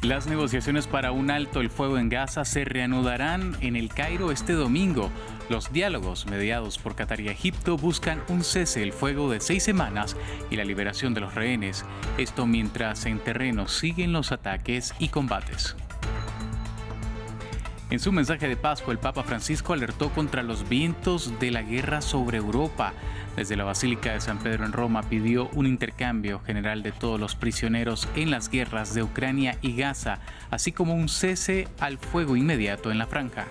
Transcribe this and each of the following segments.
Las negociaciones para un alto el fuego en Gaza se reanudarán en El Cairo este domingo. Los diálogos mediados por Qatar y Egipto buscan un cese el fuego de 6 semanas y la liberación de los rehenes. Esto mientras en terreno siguen los ataques y combates. En su mensaje de Pascua, el Papa Francisco alertó contra los vientos de la guerra sobre Europa. Desde la Basílica de San Pedro en Roma pidió un intercambio general de todos los prisioneros en las guerras de Ucrania y Gaza, así como un cese al fuego inmediato en la franja.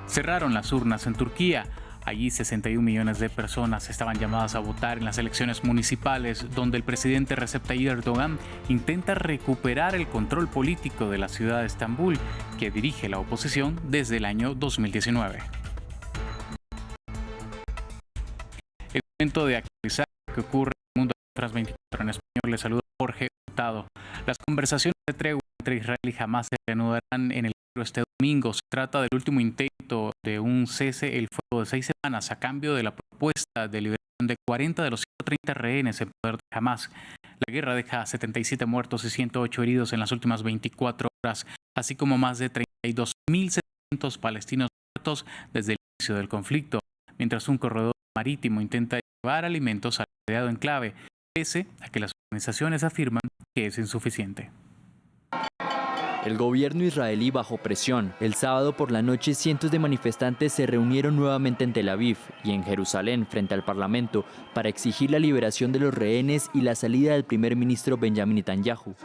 Cerraron las urnas en Turquía. Allí 61 millones de personas estaban llamadas a votar en las elecciones municipales, donde el presidente Recep Tayyip Erdogan intenta recuperar el control político de la ciudad de Estambul, que dirige la oposición desde el año 2019. El momento de actualizar lo que ocurre en el mundo de las 24 en español. Les saluda Jorge Hurtado. Las conversaciones de tregua entre Israel y Hamás se reanudarán en el este domingo. Se trata del último intento de un cese el fuego de 6 semanas a cambio de la propuesta de liberación de 40 de los 130 rehenes en poder de Hamás. La guerra deja 77 muertos y 108 heridos en las últimas 24 horas, así como más de 32.700 palestinos muertos desde el inicio del conflicto, mientras un corredor marítimo intenta llevar alimentos al rodeado enclave, pese a que las organizaciones afirman que es insuficiente. El gobierno israelí bajo presión. El sábado por la noche cientos de manifestantes se reunieron nuevamente en Tel Aviv y en Jerusalén frente al Parlamento para exigir la liberación de los rehenes y la salida del primer ministro Benjamin Netanyahu.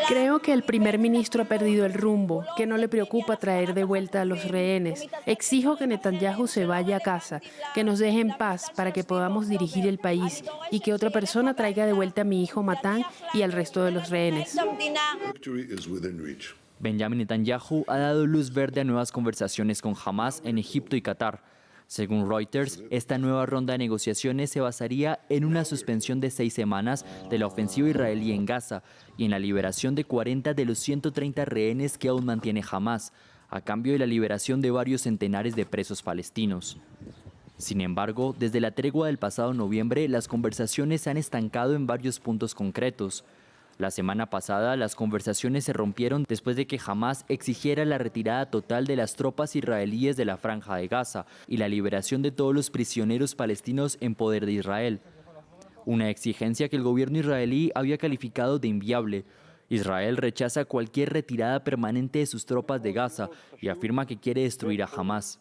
Creo que el primer ministro ha perdido el rumbo, que no le preocupa traer de vuelta a los rehenes. Exijo que Netanyahu se vaya a casa, que nos deje en paz para que podamos dirigir el país y que otra persona traiga de vuelta a mi hijo Matán y al resto de los rehenes. Benjamin Netanyahu ha dado luz verde a nuevas conversaciones con Hamás en Egipto y Qatar. Según Reuters, esta nueva ronda de negociaciones se basaría en una suspensión de 6 semanas de la ofensiva israelí en Gaza y en la liberación de 40 de los 130 rehenes que aún mantiene Hamás, a cambio de la liberación de varios centenares de presos palestinos. Sin embargo, desde la tregua del pasado noviembre, las conversaciones se han estancado en varios puntos concretos. La semana pasada, las conversaciones se rompieron después de que Hamás exigiera la retirada total de las tropas israelíes de la Franja de Gaza y la liberación de todos los prisioneros palestinos en poder de Israel. Una exigencia que el gobierno israelí había calificado de inviable. Israel rechaza cualquier retirada permanente de sus tropas de Gaza y afirma que quiere destruir a Hamás.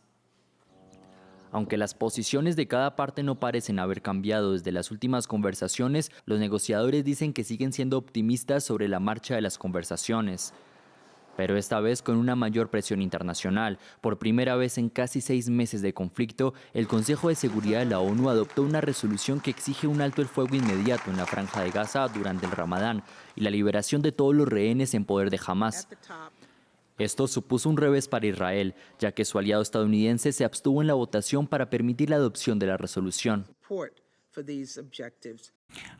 Aunque las posiciones de cada parte no parecen haber cambiado desde las últimas conversaciones, los negociadores dicen que siguen siendo optimistas sobre la marcha de las conversaciones. Pero esta vez con una mayor presión internacional. Por primera vez en casi 6 meses de conflicto, el Consejo de Seguridad de la ONU adoptó una resolución que exige un alto el fuego inmediato en la Franja de Gaza durante el Ramadán y la liberación de todos los rehenes en poder de Hamás. Esto supuso un revés para Israel, ya que su aliado estadounidense se abstuvo en la votación para permitir la adopción de la resolución.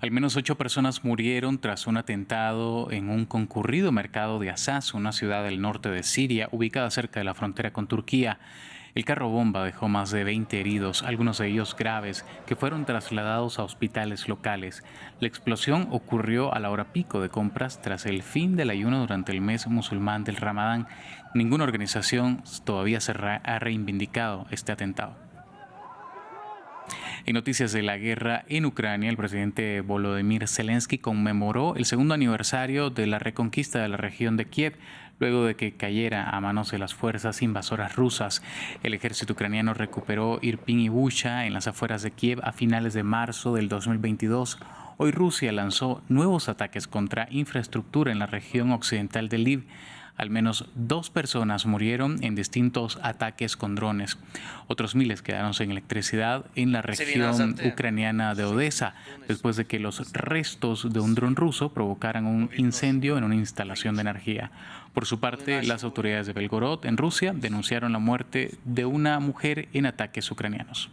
Al menos 8 personas murieron tras un atentado en un concurrido mercado de Azaz, una ciudad del norte de Siria, ubicada cerca de la frontera con Turquía. El carro bomba dejó más de 20 heridos, algunos de ellos graves, que fueron trasladados a hospitales locales. La explosión ocurrió a la hora pico de compras tras el fin del ayuno durante el mes musulmán del Ramadán. Ninguna organización todavía se ha reivindicado este atentado. En noticias de la guerra en Ucrania, el presidente Volodymyr Zelensky conmemoró el segundo aniversario de la reconquista de la región de Kiev, luego de que cayera a manos de las fuerzas invasoras rusas. El ejército ucraniano recuperó Irpin y Bucha en las afueras de Kiev a finales de marzo del 2022. Hoy Rusia lanzó nuevos ataques contra infraestructura en la región occidental de Lviv. Al menos 2 personas murieron en distintos ataques con drones. Otros miles quedaron sin electricidad en la región ucraniana de Odessa, después de que los restos de un dron ruso provocaran un incendio en una instalación de energía. Por su parte, las autoridades de Belgorod, en Rusia, denunciaron la muerte de una mujer en ataques ucranianos.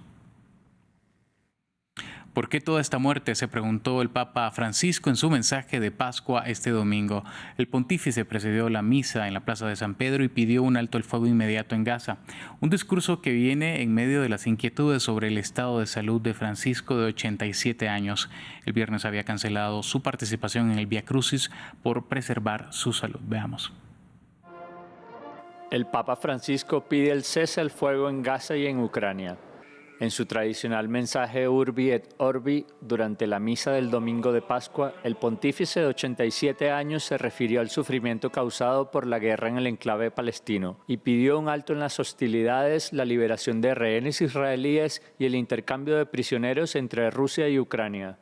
¿Por qué toda esta muerte?, se preguntó el Papa Francisco en su mensaje de Pascua este domingo. El pontífice presidió la misa en la Plaza de San Pedro y pidió un alto el fuego inmediato en Gaza. Un discurso que viene en medio de las inquietudes sobre el estado de salud de Francisco, de 87 años. El viernes había cancelado su participación en el Vía Crucis por preservar su salud. Veamos. El Papa Francisco pide el cese al fuego en Gaza y en Ucrania. En su tradicional mensaje Urbi et Orbi, durante la misa del domingo de Pascua, el pontífice de 87 años se refirió al sufrimiento causado por la guerra en el enclave palestino y pidió un alto en las hostilidades, la liberación de rehenes israelíes y el intercambio de prisioneros entre Rusia y Ucrania.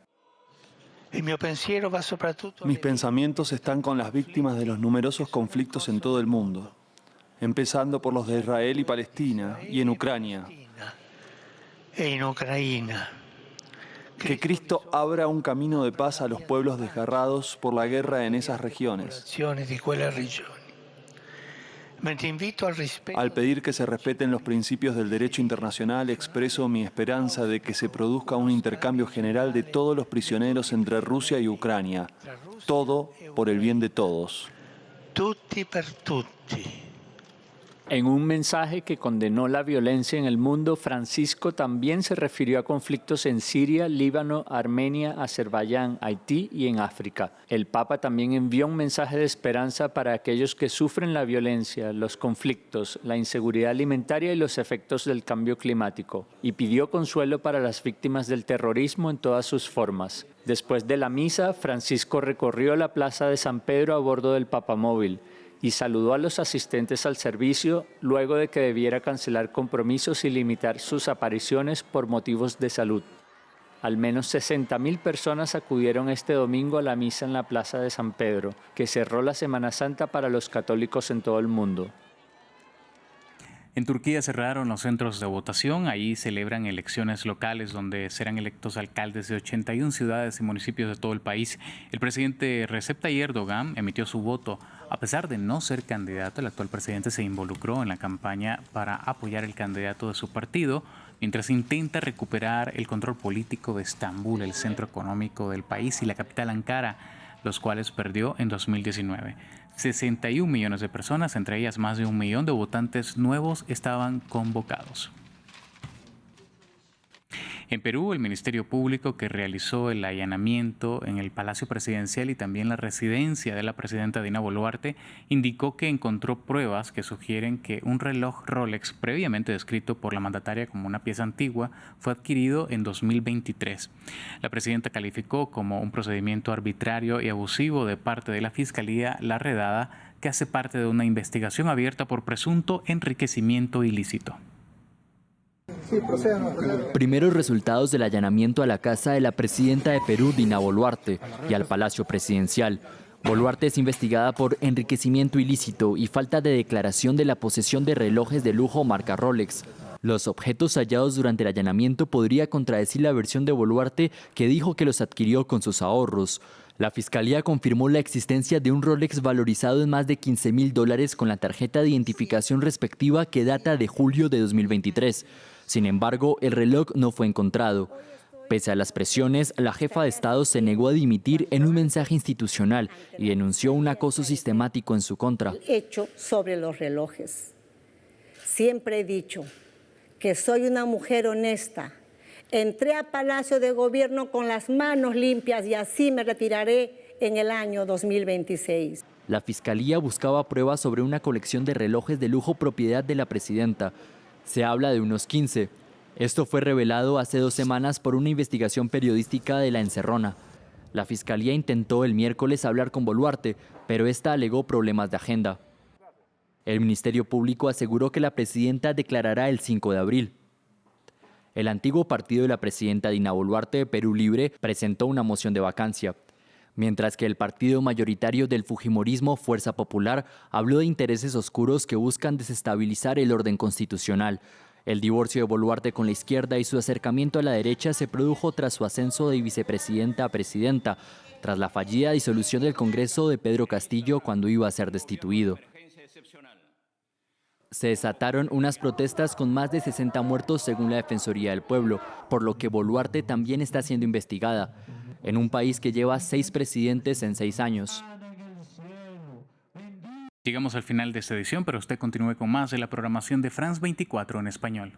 Mis pensamientos están con las víctimas de los numerosos conflictos en todo el mundo, empezando por los de Israel y Palestina y en Ucrania. Que Cristo abra un camino de paz a los pueblos desgarrados por la guerra en esas regiones. Al pedir que se respeten los principios del derecho internacional, expreso mi esperanza de que se produzca un intercambio general de todos los prisioneros entre Rusia y Ucrania. Todo por el bien de todos. Tutti per tutti. En un mensaje que condenó la violencia en el mundo, Francisco también se refirió a conflictos en Siria, Líbano, Armenia, Azerbaiyán, Haití y en África. El Papa también envió un mensaje de esperanza para aquellos que sufren la violencia, los conflictos, la inseguridad alimentaria y los efectos del cambio climático, y pidió consuelo para las víctimas del terrorismo en todas sus formas. Después de la misa, Francisco recorrió la Plaza de San Pedro a bordo del papamóvil y saludó a los asistentes al servicio luego de que debiera cancelar compromisos y limitar sus apariciones por motivos de salud. Al menos 60.000 personas acudieron este domingo a la misa en la Plaza de San Pedro, que cerró la Semana Santa para los católicos en todo el mundo. En Turquía cerraron los centros de votación. Ahí celebran elecciones locales donde serán electos alcaldes de 81 ciudades y municipios de todo el país. El presidente Recep Tayyip Erdogan emitió su voto. A pesar de no ser candidato, el actual presidente se involucró en la campaña para apoyar el candidato de su partido, mientras intenta recuperar el control político de Estambul, el centro económico del país, y la capital Ankara, los cuales perdió en 2019. 61 millones de personas, entre ellas más de 1 millón de votantes nuevos, estaban convocados. En Perú, el Ministerio Público, que realizó el allanamiento en el Palacio Presidencial y también la residencia de la presidenta Dina Boluarte, indicó que encontró pruebas que sugieren que un reloj Rolex, previamente descrito por la mandataria como una pieza antigua, fue adquirido en 2023. La presidenta calificó como un procedimiento arbitrario y abusivo de parte de la Fiscalía la redada, que hace parte de una investigación abierta por presunto enriquecimiento ilícito. Primeros resultados del allanamiento a la casa de la presidenta de Perú, Dina Boluarte, y al Palacio Presidencial. Boluarte es investigada por enriquecimiento ilícito y falta de declaración de la posesión de relojes de lujo marca Rolex. Los objetos hallados durante el allanamiento podría contradecir la versión de Boluarte, que dijo que los adquirió con sus ahorros. La Fiscalía confirmó la existencia de un Rolex valorizado en más de $15.000 con la tarjeta de identificación respectiva, que data de julio de 2023. Sin embargo, el reloj no fue encontrado. Pese a las presiones, la jefa de Estado se negó a dimitir en un mensaje institucional y denunció un acoso sistemático en su contra. Hecho sobre los relojes. Siempre he dicho que soy una mujer honesta. Entré a Palacio de Gobierno con las manos limpias y así me retiraré en el año 2026. La Fiscalía buscaba pruebas sobre una colección de relojes de lujo propiedad de la presidenta. Se habla de unos 15. Esto fue revelado hace 2 semanas por una investigación periodística de La Encerrona. La Fiscalía intentó el miércoles hablar con Boluarte, pero esta alegó problemas de agenda. El Ministerio Público aseguró que la presidenta declarará el 5 de abril. El antiguo partido de la presidenta Dina Boluarte, Perú Libre, presentó una moción de vacancia, mientras que el partido mayoritario del fujimorismo, Fuerza Popular, habló de intereses oscuros que buscan desestabilizar el orden constitucional. El divorcio de Boluarte con la izquierda y su acercamiento a la derecha se produjo tras su ascenso de vicepresidenta a presidenta, tras la fallida disolución del Congreso de Pedro Castillo cuando iba a ser destituido. Se desataron unas protestas con más de 60 muertos según la Defensoría del Pueblo, por lo que Boluarte también está siendo investigada, en un país que lleva 6 presidentes en 6 años. Llegamos al final de esta edición, pero usted continúe con más de la programación de France 24 en español.